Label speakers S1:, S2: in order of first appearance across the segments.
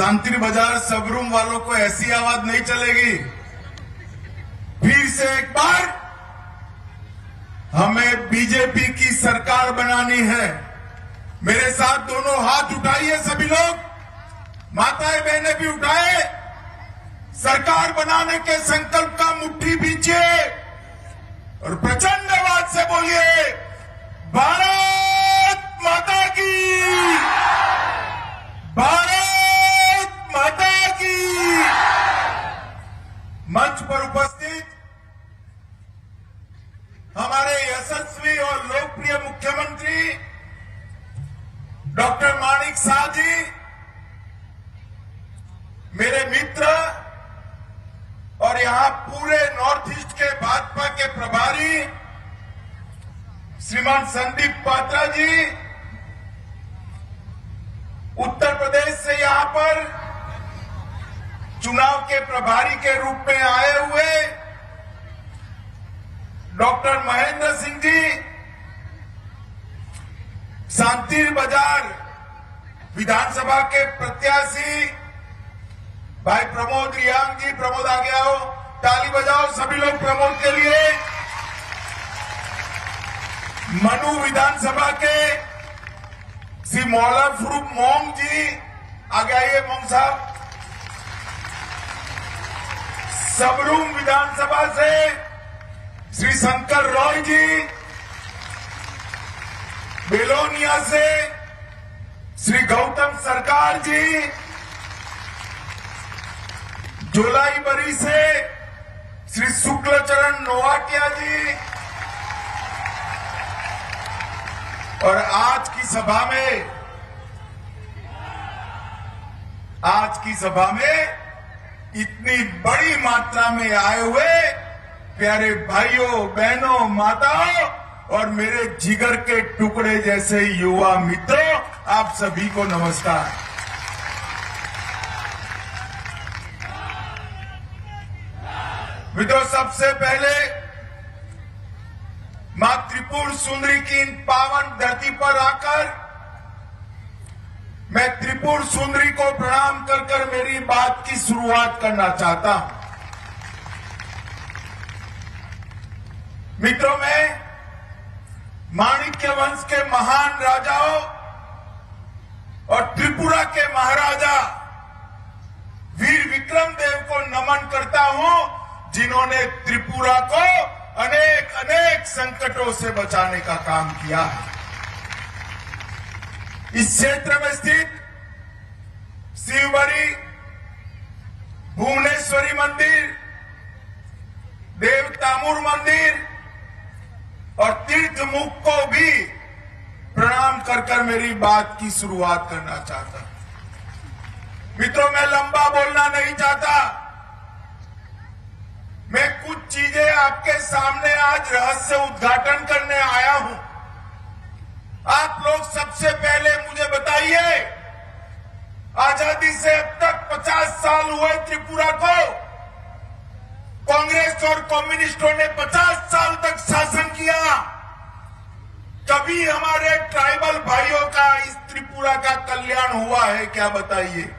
S1: शांति बाजार सबरूम वालों को ऐसी आवाज नहीं चलेगी। फिर से एक बार हमें बीजेपी की सरकार बनानी है। मेरे साथ दोनों हाथ उठाइए सभी लोग, माताएं बहनें भी उठाए। सरकार बनाने के संकल्प का मुट्ठी बींचिए और प्रचंड आवाज से बोलिए, भारत माता की, भारत माता की। मंच पर उपस्थित हमारे यशस्वी और लोकप्रिय मुख्यमंत्री डॉक्टर माणिक साह जी, मेरे मित्र और यहां पूरे नॉर्थ ईस्ट के भाजपा के प्रभारी श्रीमान संदीप पात्रा जी, उत्तर प्रदेश से यहां पर चुनाव के प्रभारी के रूप में आए हुए डॉक्टर महेंद्र सिंह जी, शांति बाजार विधानसभा के प्रत्याशी भाई प्रमोद रियांग जी, प्रमोद आ गया हो, ताली बजाओ सभी लोग प्रमोद के लिए। मनु विधानसभा के श्री मौला फरूक मोम जी, आगे आइए मोम साहब। सबरूम विधानसभा से श्री शंकर रॉय जी, बेलोनिया से श्री गौतम सरकार जी, जोलाईबरी से श्री शुक्लचरण नोवाटिया जी, और आज की सभा में इतनी बड़ी मात्रा में आए हुए प्यारे भाइयों बहनों माताओं और मेरे जिगर के टुकड़े जैसे युवा मित्रों, आप सभी को नमस्कार। मित्रों, सबसे पहले मां त्रिपुर सुंदरी की इन पावन धरती पर आकर मैं त्रिपुर सुंदरी को प्रणाम कर कर मेरी बात की शुरुआत करना चाहता हूं। मित्रों, मैं माणिक्य वंश के महान राजाओं और त्रिपुरा के महाराजा वीर विक्रम देव को नमन करता हूं, जिन्होंने त्रिपुरा को अनेक अनेक संकटों से बचाने का काम किया है। इस क्षेत्र में स्थित शिवबरी, भुवनेश्वरी मंदिर, देवतामुर मंदिर और तीर्थमुख को भी प्रणाम कर कर मेरी बात की शुरुआत करना चाहता हूं। मित्रों, मैं लंबा बोलना नहीं चाहता। मैं कुछ चीजें आपके सामने आज रहस्य उद्घाटन करने आया हूं। आप लोग सबसे पहले मुझे बताइए, आजादी से अब तक 50 साल हुए त्रिपुरा को। कांग्रेस और कम्युनिस्टों ने 50 साल तक शासन किया। कभी हमारे ट्राइबल भाइयों का इस त्रिपुरा का कल्याण हुआ है क्या? बताइए।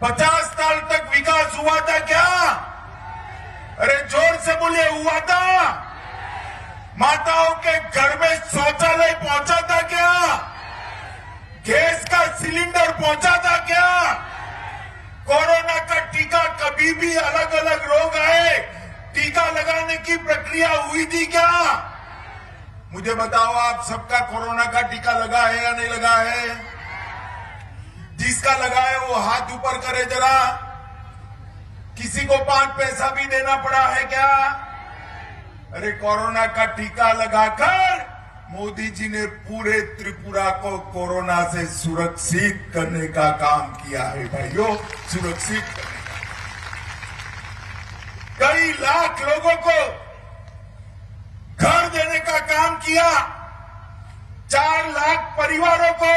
S1: 50 साल तक विकास हुआ था क्या? अरे जोर से बोलिए, हुआ था? माताओं के घर में शौचालय पहुंचा था क्या? गैस का सिलेंडर पहुंचा था क्या? कोरोना का टीका, कभी भी अलग अलग रोग आए, टीका लगाने की प्रक्रिया हुई थी क्या? मुझे बताओ, आप सबका कोरोना का टीका लगा है या नहीं लगा है? जिसका लगा है वो हाथ ऊपर करे जरा। किसी को 5 पैसा भी देना पड़ा है क्या? अरे कोरोना का टीका लगाकर मोदी जी ने पूरे त्रिपुरा को कोरोना से सुरक्षित करने का काम किया है भाइयों, सुरक्षित करने का। कई लाख लोगों को घर देने का काम किया। 4 लाख परिवारों को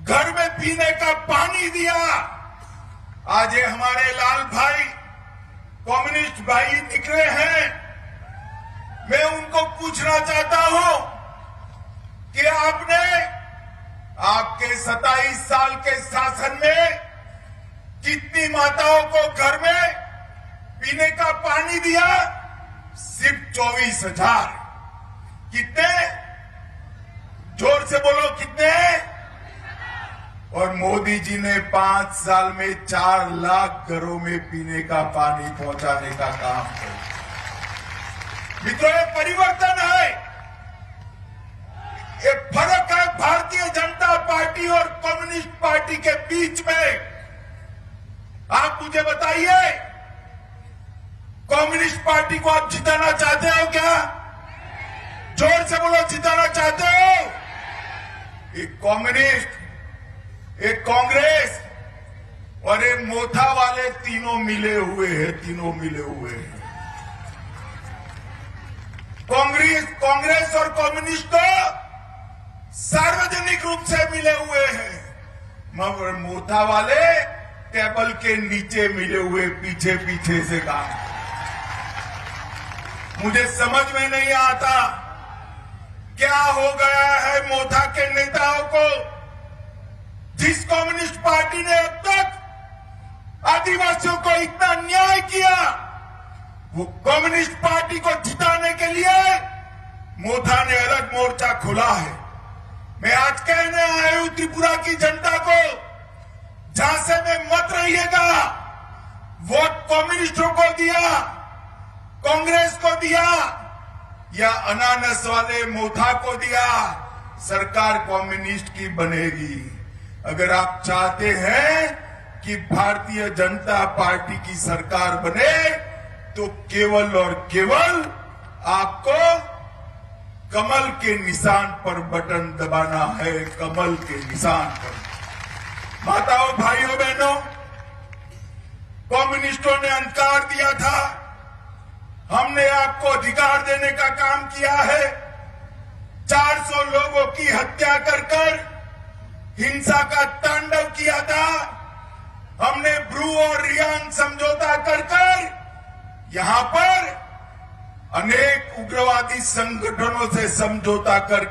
S1: घर में पीने का पानी दिया। आज ये हमारे लाल भाई कम्युनिस्ट भाई निकले हैं। मैं उनको पूछना चाहता हूं कि आपने आपके 27 साल के शासन में कितनी माताओं को घर में पीने का पानी दिया? सिर्फ 24,000। कितने? जोर से बोलो, कितने? और मोदी जी ने 5 साल में 4 लाख घरों में पीने का पानी पहुंचाने का काम किया। मित्रों, ये परिवर्तन है, ये फर्क है भारतीय जनता पार्टी और कम्युनिस्ट पार्टी के बीच में। आप मुझे बताइए, कम्युनिस्ट पार्टी को आप जिताना चाहते हो क्या? जोर से बोलो, जिताना चाहते हो? एक कम्युनिस्ट, एक कांग्रेस और एक मोथा वाले तीनों मिले हुए हैं। कांग्रेस और कम्युनिस्ट तो सार्वजनिक रूप से मिले हुए हैं, मगर मोथा वाले टेबल के नीचे मिले हुए, पीछे से काम। मुझे समझ में नहीं आता क्या हो गया है मोथा के नेताओं को। जिस कम्युनिस्ट पार्टी ने अब तक आदिवासियों को इतना न्याय किया, वो कम्युनिस्ट पार्टी को जिताने के लिए मोथा ने अलग मोर्चा खोला है। मैं आज कहने आया हूं त्रिपुरा की जनता को, झांसे में मत रहिएगा। वोट कम्युनिस्टों को दिया, कांग्रेस को दिया या अनानस वाले मोथा को दिया, सरकार कम्युनिस्ट की बनेगी। अगर आप चाहते हैं कि भारतीय जनता पार्टी की सरकार बने, तो केवल और केवल आपको कमल के निशान पर बटन दबाना है, कमल के निशान पर। माताओं, भाइयों, बहनों, कम्युनिस्टों ने अंकार दिया था, हमने आपको अधिकार देने का काम किया है। 400 लोगों की हत्या कर हिंसा का तांडव किया था। हमने ब्रू और रियांग समझौता कर यहां पर अनेक उग्रवादी संगठनों से समझौता कर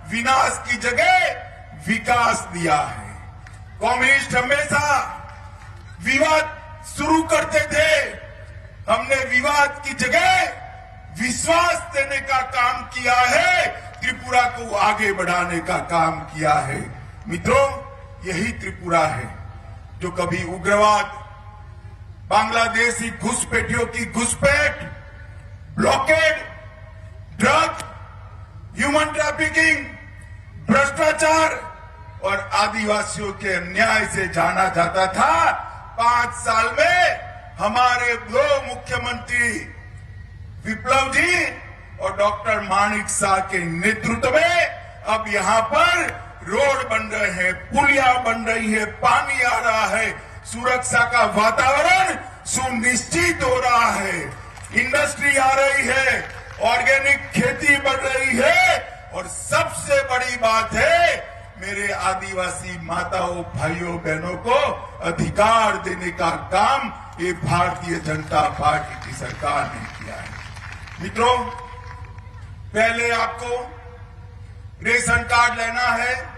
S1: विनाश की जगह विकास दिया है। कम्युनिस्ट हमेशा विवाद शुरू करते थे, हमने विवाद की जगह विश्वास देने का काम किया है, त्रिपुरा को आगे बढ़ाने का काम किया है। मित्रों, यही त्रिपुरा है जो कभी उग्रवाद, बांग्लादेशी घुसपैठियों की घुसपैठ, ब्लॉकेड, ड्रग, ह्यूमन ट्रैफिकिंग, भ्रष्टाचार और आदिवासियों के अन्याय से जाना जाता था। 5 साल में हमारे 2 मुख्यमंत्री विप्लव जी और डॉक्टर माणिक शाह के नेतृत्व में अब यहां पर रोड बन रहे हैं, पुलिया बन रही है, पानी आ रहा है, सुरक्षा का वातावरण सुनिश्चित हो रहा है, इंडस्ट्री आ रही है, ऑर्गेनिक खेती बढ़ रही है और सबसे बड़ी बात है, मेरे आदिवासी माताओं, भाइयों, बहनों को अधिकार देने का काम ये भारतीय जनता पार्टी की सरकार ने किया है। मित्रों, पहले आपको रेशन कार्ड लेना है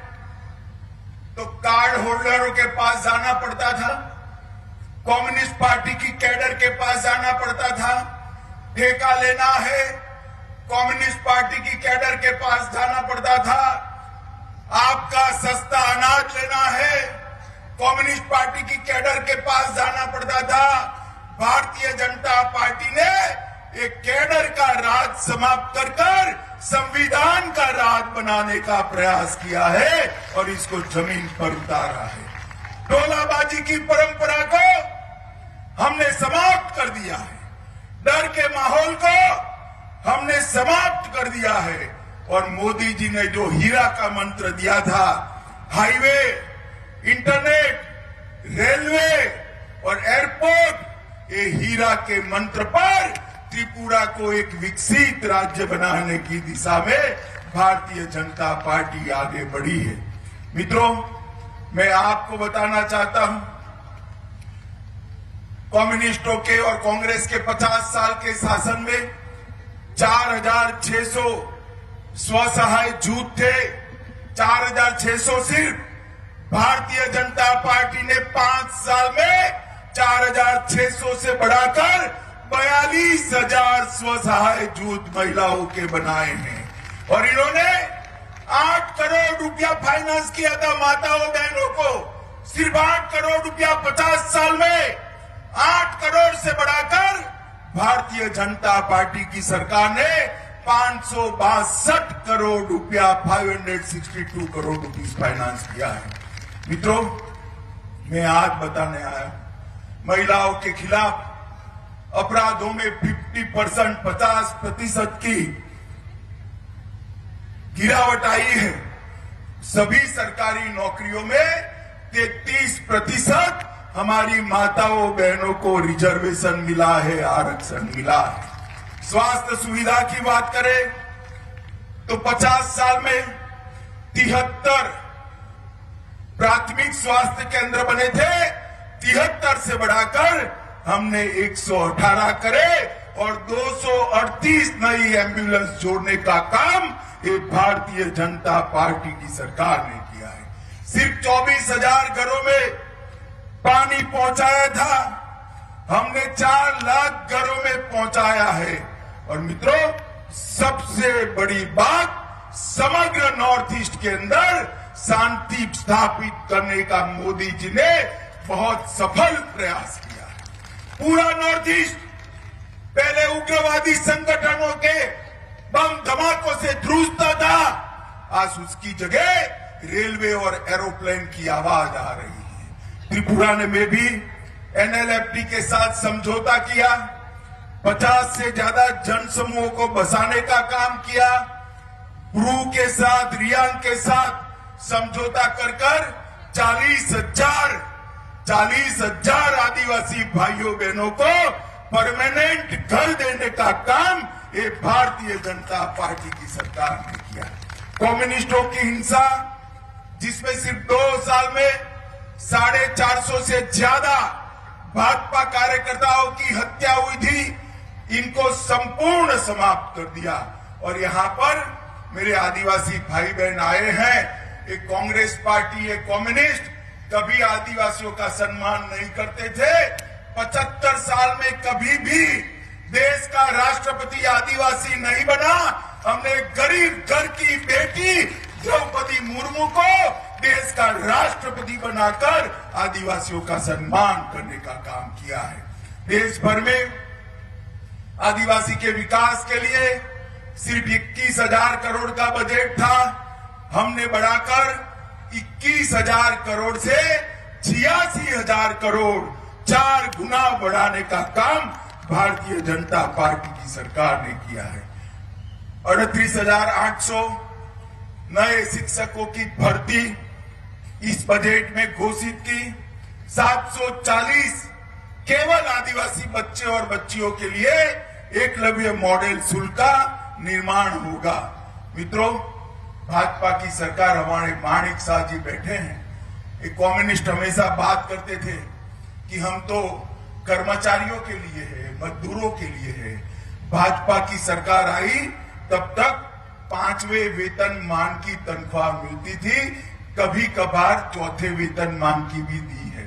S1: तो कार्ड होल्डरों के पास जाना पड़ता था, कम्युनिस्ट पार्टी की कैडर के पास जाना पड़ता था। ठेका लेना है, कम्युनिस्ट पार्टी की कैडर के पास जाना पड़ता था। आपका सस्ता अनाज लेना है, कम्युनिस्ट पार्टी की कैडर के पास जाना पड़ता था। भारतीय जनता पार्टी ने एक कैडर का राज समाप्त कर संविधान का राज बनाने का प्रयास किया है और इसको जमीन पर उतारा है। टोलाबाजी की परंपरा को हमने समाप्त कर दिया है, डर के माहौल को हमने समाप्त कर दिया है और मोदी जी ने जो हीरा का मंत्र दिया था, हाईवे, इंटरनेट, रेलवे और एयरपोर्ट, ये हीरा के मंत्र पर त्रिपुरा को एक विकसित राज्य बनाने की दिशा में भारतीय जनता पार्टी आगे बढ़ी है। मित्रों, मैं आपको बताना चाहता हूं, कम्युनिस्टों के और कांग्रेस के 50 साल के शासन में 4600 स्वसहाय जूथ थे। 4600 सिर्फ भारतीय जनता पार्टी ने 5 साल में 4,600 से बढ़ाकर 42,000 स्वसहाय जूथ महिलाओं के बनाए हैं और इन्होंने 8 करोड़ रुपया फाइनेंस किया था माताओं बहनों को। सिर्फ 8 करोड़ रुपया 50 साल में 8 करोड़ से बढ़ाकर भारतीय जनता पार्टी की सरकार ने 562 करोड़ रुपया 562 करोड़ रुपीस फाइनेंस किया है। मित्रों, मैं आज बताने आया महिलाओं के खिलाफ अपराधों में 50% की गिरावट आई है। सभी सरकारी नौकरियों में 33% हमारी माताओं बहनों को रिजर्वेशन मिला है, आरक्षण मिला है। स्वास्थ्य सुविधा की बात करें तो 50 साल में 73 प्राथमिक स्वास्थ्य केंद्र बने थे, 73 से बढ़ाकर हमने 118 करे और 238 नई एम्बुलेंस जोड़ने का काम ये भारतीय जनता पार्टी की सरकार ने किया है। सिर्फ 24,000 घरों में पानी पहुंचाया था, हमने 4 लाख घरों में पहुंचाया है। और मित्रों, सबसे बड़ी बात, समग्र नॉर्थ ईस्ट के अंदर शांति स्थापित करने का मोदी जी ने बहुत सफल प्रयास किया है। पूरा नॉर्थ ईस्ट पहले उग्रवादी संगठनों के बम धमाकों से ध्रुजता था, आज उसकी जगह रेलवे और एरोप्लेन की आवाज आ रही है। त्रिपुरा ने में भी एनएलएफटी के साथ समझौता किया, 50 से ज्यादा जनसमूहों को बसाने का काम किया। ब्रू के साथ, रियांग के साथ समझौता कर 40,000 आदिवासी भाइयों बहनों को परमानेंट घर देने का काम ये भारतीय जनता पार्टी की सरकार ने किया। कम्युनिस्टों की हिंसा, जिसमें सिर्फ 2 साल में 450 से ज्यादा भाजपा कार्यकर्ताओं की हत्या हुई थी, इनको संपूर्ण समाप्त कर दिया। और यहां पर मेरे आदिवासी भाई बहन आए हैं, एक कांग्रेस पार्टी, एक कम्युनिस्ट कभी आदिवासियों का सम्मान नहीं करते थे। 75 साल में कभी भी देश का राष्ट्रपति आदिवासी नहीं बना। हमने गरीब घर की बेटी द्रौपदी मुर्मू को देश का राष्ट्रपति बनाकर आदिवासियों का सम्मान करने का काम किया है। देश भर में आदिवासी के विकास के लिए सिर्फ 21,000 करोड़ का बजट था, हमने बढ़ाकर 21,000 करोड़ से 86,000 करोड़, 4 गुना बढ़ाने का काम भारतीय जनता पार्टी की सरकार ने किया है। 38,800 नए शिक्षकों की भर्ती इस बजट में घोषित की। 740 केवल आदिवासी बच्चे और बच्चियों के लिए एकलव्य मॉडल स्कूल का निर्माण होगा। मित्रों, भाजपा की सरकार, हमारे माणिक शाह जी बैठे हैं, एक कम्युनिस्ट हमेशा बात करते थे कि हम तो कर्मचारियों के लिए है, मजदूरों के लिए है। भाजपा की सरकार आई तब तक 5वें वेतनमान की तनख्वाह मिलती थी, कभी कभार 4थे वेतनमान की भी दी है।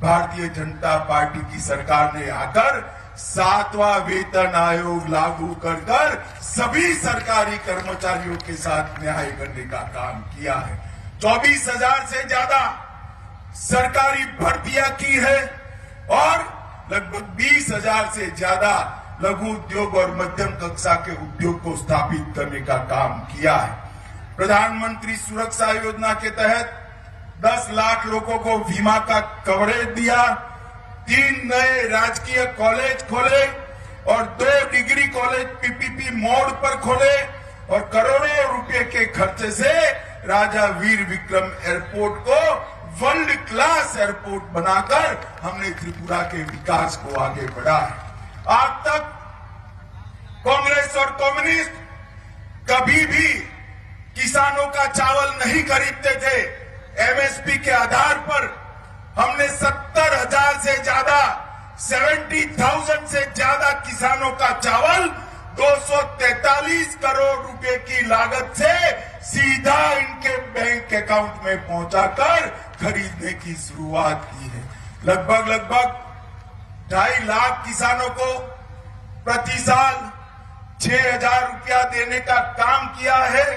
S1: भारतीय जनता पार्टी की सरकार ने आकर 7वां वेतन आयोग लागू कर सभी सरकारी कर्मचारियों के साथ न्याय करने का काम किया है। 24,000 से ज्यादा सरकारी भर्तियां की है और लगभग 20,000 से ज्यादा लघु उद्योग और मध्यम कक्षा के उद्योग को स्थापित करने का काम किया है। प्रधानमंत्री सुरक्षा योजना के तहत 10 लाख लोगों को बीमा का कवरेज दिया, 3 नए राजकीय कॉलेज खोले और 2 डिग्री कॉलेज पीपीपी मोड पर खोले और करोड़ों रुपए के खर्चे से राजा वीर विक्रम एयरपोर्ट को वर्ल्ड क्लास एयरपोर्ट बनाकर हमने त्रिपुरा के विकास को आगे बढ़ा है। आज तक कांग्रेस और कम्युनिस्ट कभी भी किसानों का चावल नहीं खरीदते थे। एमएसपी के आधार पर हमने 70,000 से ज्यादा, 70,000 से ज्यादा किसानों का चावल 243 करोड़ रुपए की लागत से सीधा इनके बैंक अकाउंट में पहुंचाकर खरीदने की शुरुआत की है। लगभग 2.5 लाख किसानों को प्रति साल 6,000 रुपया देने का काम किया है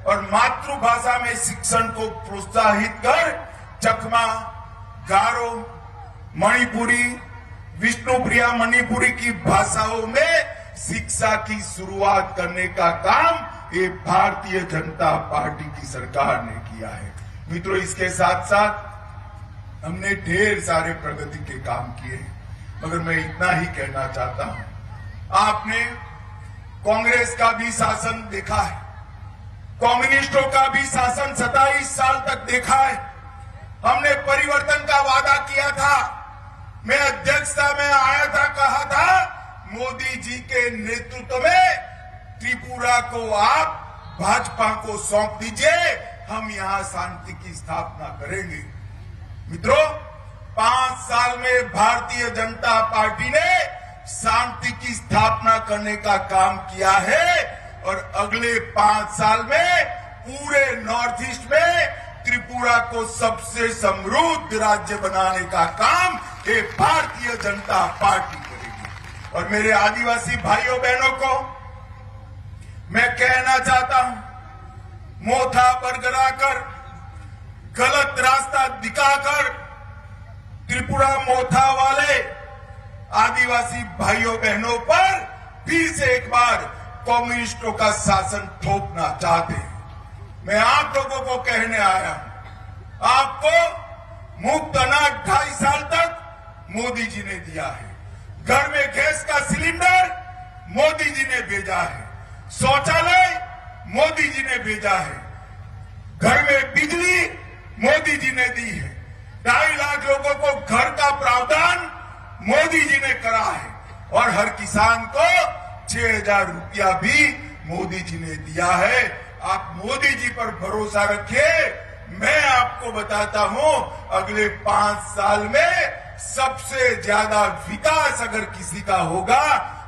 S1: और मातृभाषा में शिक्षण को प्रोत्साहित कर चकमा, गारो, मणिपुरी, विष्णुप्रिया मणिपुरी की भाषाओं में शिक्षा की शुरुआत करने का काम ये भारतीय जनता पार्टी की सरकार ने किया है। मित्रों, इसके साथ साथ हमने ढेर सारे प्रगति के काम किए हैं, मगर मैं इतना ही कहना चाहता हूं, आपने कांग्रेस का भी शासन देखा है, कम्युनिस्टों का भी शासन 27 साल तक देखा है। हमने परिवर्तन का वादा किया था, मैं अध्यक्षता में आया था, कहा था मोदी जी के नेतृत्व में त्रिपुरा को आप भाजपा को सौंप दीजिए, हम यहां शांति की स्थापना करेंगे। मित्रों, 5 साल में भारतीय जनता पार्टी ने शांति की स्थापना करने का काम किया है और अगले 5 साल में पूरे नॉर्थ ईस्ट में त्रिपुरा को सबसे समृद्ध राज्य बनाने का काम ये भारतीय जनता पार्टी करेगी। और मेरे आदिवासी भाइयों बहनों को मैं कहना चाहता हूं, मोथा बरगराकर गलत रास्ता दिखाकर त्रिपुरा मोथा वाले आदिवासी भाइयों बहनों पर फिर से एक बार कम्युनिस्टों का शासन थोपना चाहते हैं। मैं आप लोगों को कहने आया हूं, आपको मुफ्त अनाज 2.5 साल तक मोदी जी ने दिया है, घर में गैस का सिलेंडर मोदी जी ने भेजा है, शौचालय मोदी जी ने भेजा है, घर में बिजली मोदी जी ने दी है, 2.5 लाख लोगों को घर का प्रावधान मोदी जी ने करा है और हर किसान को 6,000 रुपया भी मोदी जी ने दिया है। आप मोदी जी पर भरोसा रखिए, मैं आपको बताता हूं, अगले 5 साल में सबसे ज्यादा विकास अगर किसी का होगा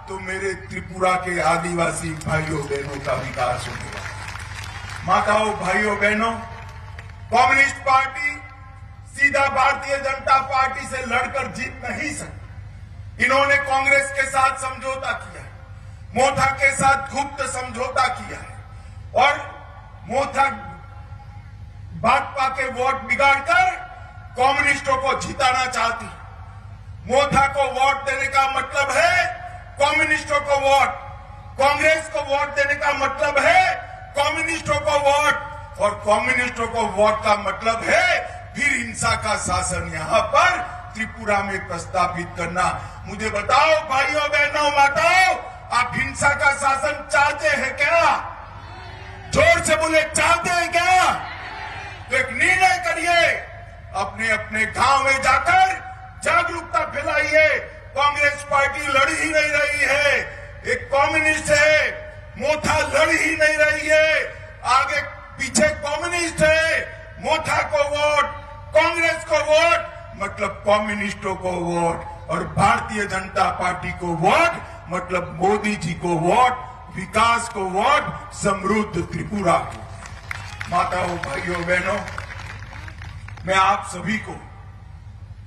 S1: तो मेरे त्रिपुरा के आदिवासी भाइयों बहनों का विकास होगा। माताओं, भाइयों बहनों, कम्युनिस्ट पार्टी सीधा भारतीय जनता पार्टी से लड़कर जीत नहीं सकती। इन्होंने कांग्रेस के साथ समझौता किया है, मोथा के साथ गुप्त समझौता किया है और मोथा भाजपा के वोट बिगाड़कर कम्युनिस्टों को जिताना चाहती। मोथा को वोट देने का मतलब है कम्युनिस्टों को वोट, कांग्रेस को वोट देने का मतलब है कम्युनिस्टों को वोट और कम्युनिस्टों को वोट का मतलब है फिर हिंसा का शासन यहां पर त्रिपुरा में प्रस्तावित करना। मुझे बताओ भाइयों बहनों माताओं, आप हिंसा का शासन चाहते हैं क्या? जोर से बोले, चाहते हैं क्या? तो एक निर्णय करिए, अपने अपने गांव में जाकर जागरूकता फैलाइए। कांग्रेस पार्टी लड़ ही नहीं रही है, एक कम्युनिस्ट है, मोथा लड़ ही नहीं रही है, आगे पीछे कम्युनिस्ट है, मोथा को वोट, कांग्रेस को वोट मतलब कम्युनिस्टों को वोट और भारतीय जनता पार्टी को वोट मतलब मोदी जी को वोट, विकास को वोट, समृद्ध त्रिपुरा को। माताओं, भाइयों बहनों, मैं आप सभी को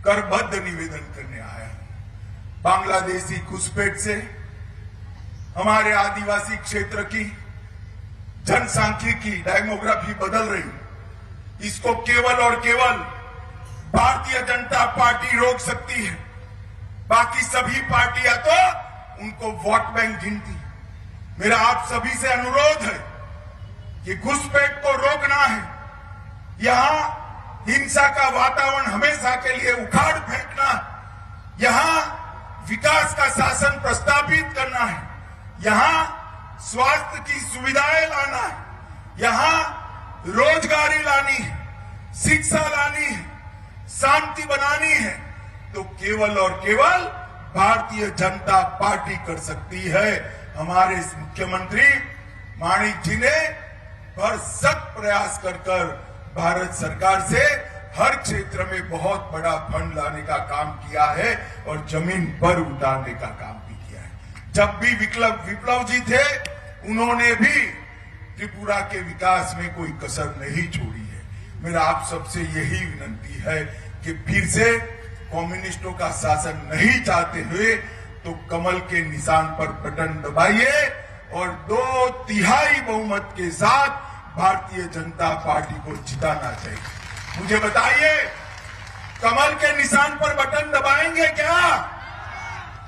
S1: करबद्ध निवेदन करने आया हूं। बांग्लादेशी घुसपैठ से हमारे आदिवासी क्षेत्र की जनसांख्यिकी डेमोग्राफी बदल रही, इसको केवल और केवल भारतीय जनता पार्टी रोक सकती है। बाकी सभी पार्टियां तो उनको वोट बैंक गिनती। मेरा आप सभी से अनुरोध है कि घुसपैठ को रोकना है, यहां हिंसा का वातावरण हमेशा के लिए उखाड़ फेंकना है, यहां विकास का शासन प्रस्तावित करना है, यहां स्वास्थ्य की सुविधाएं लाना है, यहां रोजगारी लानी है, शिक्षा लानी है, शांति बनानी है, तो केवल और केवल भारतीय जनता पार्टी कर सकती है। हमारे मुख्यमंत्री माणिक जी ने भरसक प्रयास कर भारत सरकार से हर क्षेत्र में बहुत बड़ा फंड लाने का काम किया है और जमीन पर उतारने का काम भी किया है। जब भी विप्लव जी थे, उन्होंने भी त्रिपुरा के विकास में कोई कसर नहीं छोड़ी है। मेरा आप सबसे यही विनती है कि फिर से कम्युनिस्टों का शासन नहीं चाहते हुए तो कमल के निशान पर बटन दबाइए और 2/3 बहुमत के साथ भारतीय जनता पार्टी को जिताना चाहिए। मुझे बताइए, कमल के निशान पर बटन दबाएंगे क्या?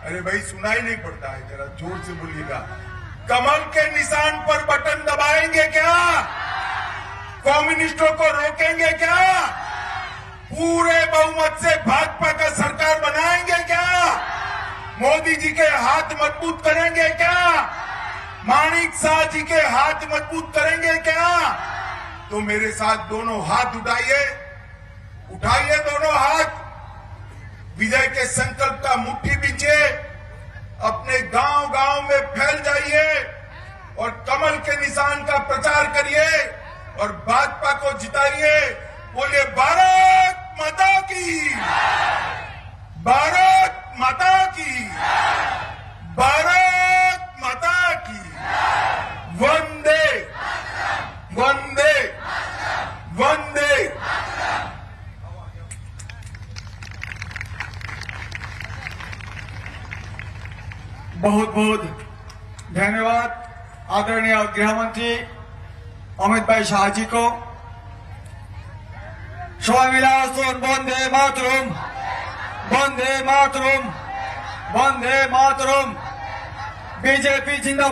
S1: अरे भाई सुनाई नहीं पड़ता है, जरा जोर से बोलिएगा। कमल के निशान पर बटन दबाएंगे क्या? कम्युनिस्टों को रोकेंगे क्या? पूरे बहुमत से भाजपा का सरकार बनाएंगे क्या? मोदी जी के हाथ मजबूत करेंगे क्या? माणिक शाह जी के हाथ मजबूत करेंगे क्या? तो मेरे साथ दोनों हाथ उठाइए, उठाइए दोनों हाथ, विजय के संकल्प का मुट्ठी बींचे, अपने गांव गांव में फैल जाइए और कमल के निशान का प्रचार करिए और भाजपा को जिताइए। बोलिए भारत माता की, भारत माता की, भारत माता की, वंदे वंदे वंदे।
S2: बहुत बहुत धन्यवाद आदरणीय गृह मंत्री अमित भाई शाह जी को। सबाई मिला सुन वंदे मातरम, वंदे मातरम, वंदे मातरम। बीजेपी जिंदाबाद।